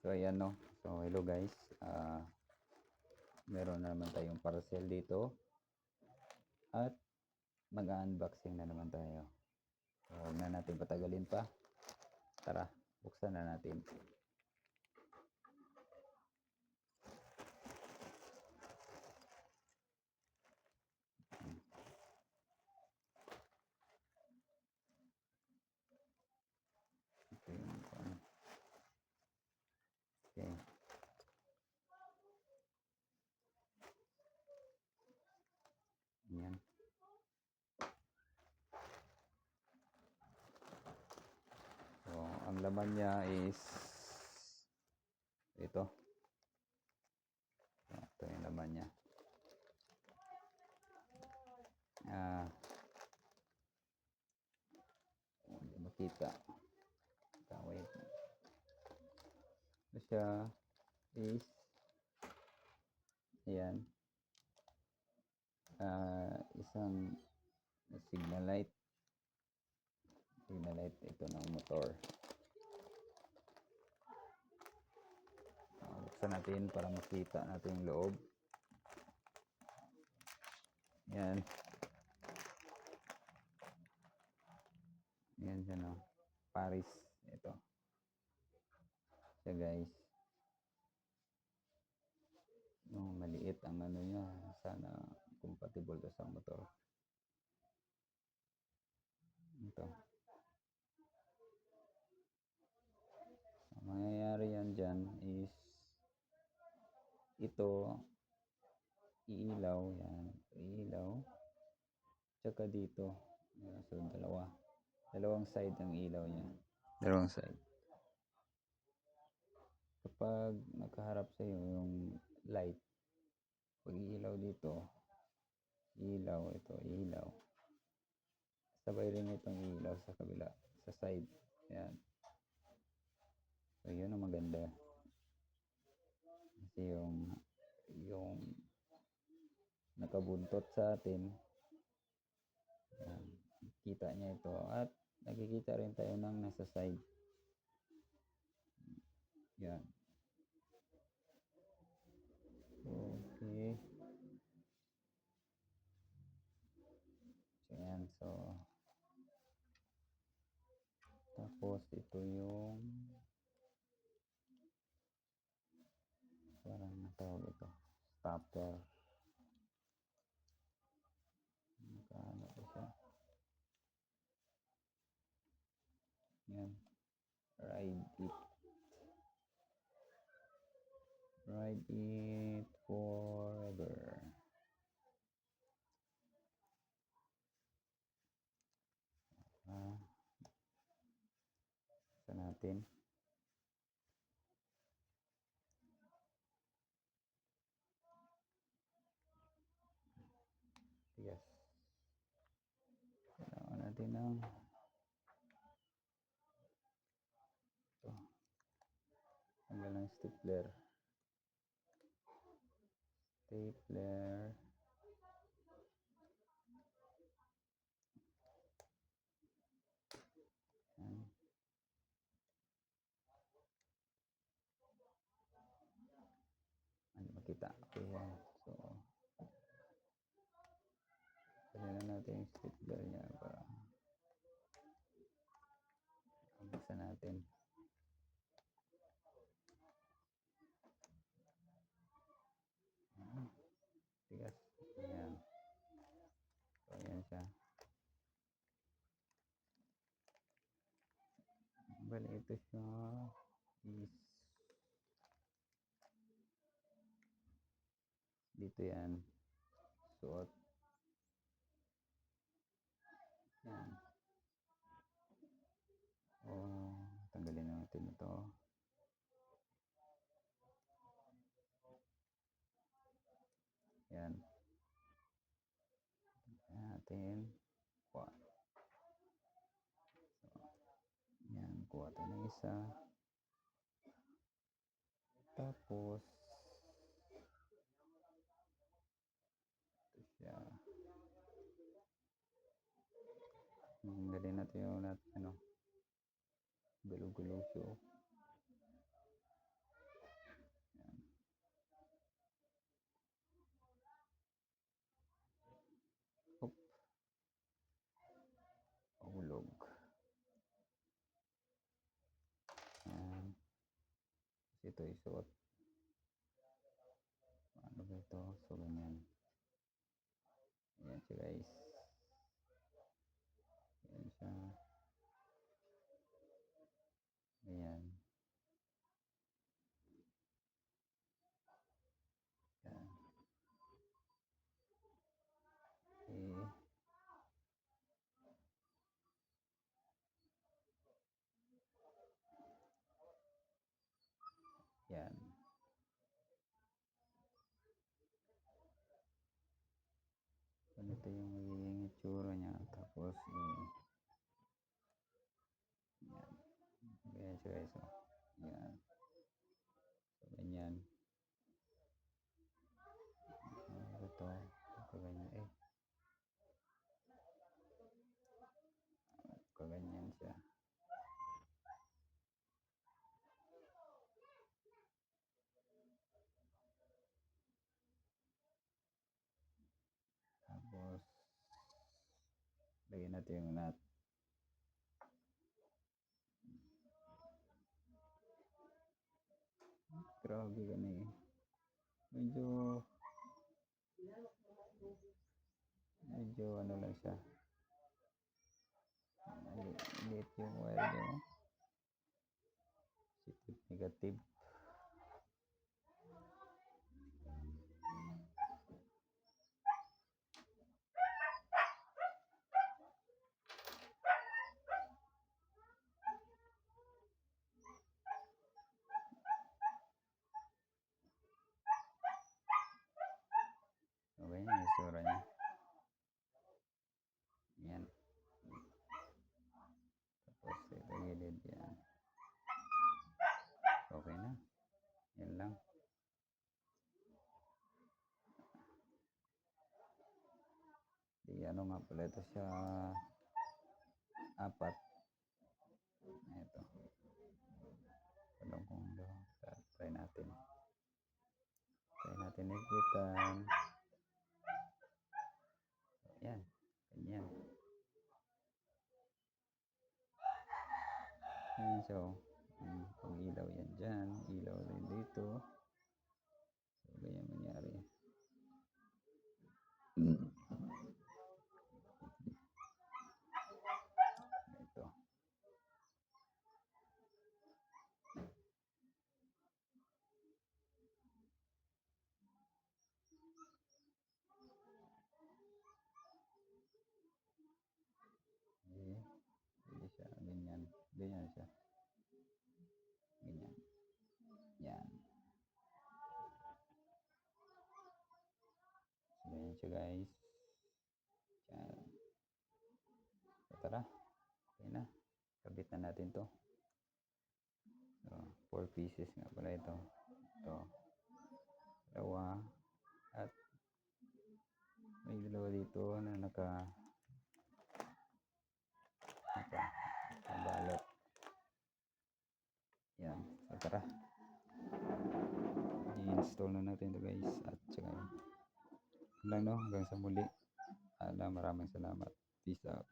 So ayan no. So hello guys. Meron na naman tayong parcel dito. At mag-unboxing na naman tayo. So huwag na natin patagalin pa. Tara, buksan na natin. Ito yung ano. Okay. Ayan. So ang laman niya is ito. Ito yung laman niya. Hindi makita. Wait. Ito siya is ayan. Isang signal light ito ng motor. Buksan natin para makita natin yung loob. Yan siya no, Paris ito siya guys. No, maliit ang ano niya, sana compatible to sa motor. Ito ang mangyayari yan dyan is ito iilaw yan, iilaw tsaka dito. So dalawang side ang ilaw niya, dalawang side. Kapag nakaharap sa iyo yung light, pag ilaw dito, ilaw ito, ilaw sabay rin itong ilaw sa kabila, sa side. Yan. So yun ang maganda kasi yung nakabuntot sa atin, yan, kita niya ito at nakikita rin tayo ng nasa side. Yan. Okay. So yan. So tapos ito yung parang natawag ito, stopper. Ano po siya? Yan. Ride it forever. Sa natin. Yes. Kailangan natin ng ito. Tanggal ng stapler. Yan. Ano makita? Okay yan. So kailangan natin yung stapler niya para buksan natin. Tigas. Ayan. So ayan siya. Bali ito siya is dito yan. Suot. Yan. Tanggalin natin ito. Yan. Natin. Kuha. So, yan. Kuha tayo ng isa. Tapos ito siya. Tanggalin natin yung gulo-gulo siya. ito isuot. Ano ba ito? So, ganyan. Ayan siya guys. Ayan siya. Ayan. Ayan. Okay. Yan. Ganito yung magiging itsura niya. Tapos, yan. Ganyan siya guys. Oh. Yan. So, ganyan. Ito. Kaganyan. Kaganyan siya. Tapos, lagyan natin yung nut. Grabe gani. Medyo ano lang siya. Liit yung wire niya. Positive, negative. Okay na yung isura niya. Yan. Tapos ito gilid yan. Okay na. Yan lang. Di ano nga pala ito siya 4. Ito. Talong kung try natin. Try natin ikitan. Yan. Ganyan. Yan siya. Pag ilaw yan dyan. Ilaw rin dito. So, ganyan mangyari. Ito. Hindi siya. Ganyan. Ganyan siya. Ganyan. Yan. So, ganyan siya guys. Yan. So, tara. Okay na. Kabit na natin to. So, 4 pieces nga pala ito. Ito. Dalawa. At may dalawa dito na nakabalot. Yan. So, tara. I-install na natin ito guys. At saka lang no. Hanggang sa muli. Maraming salamat. Peace out.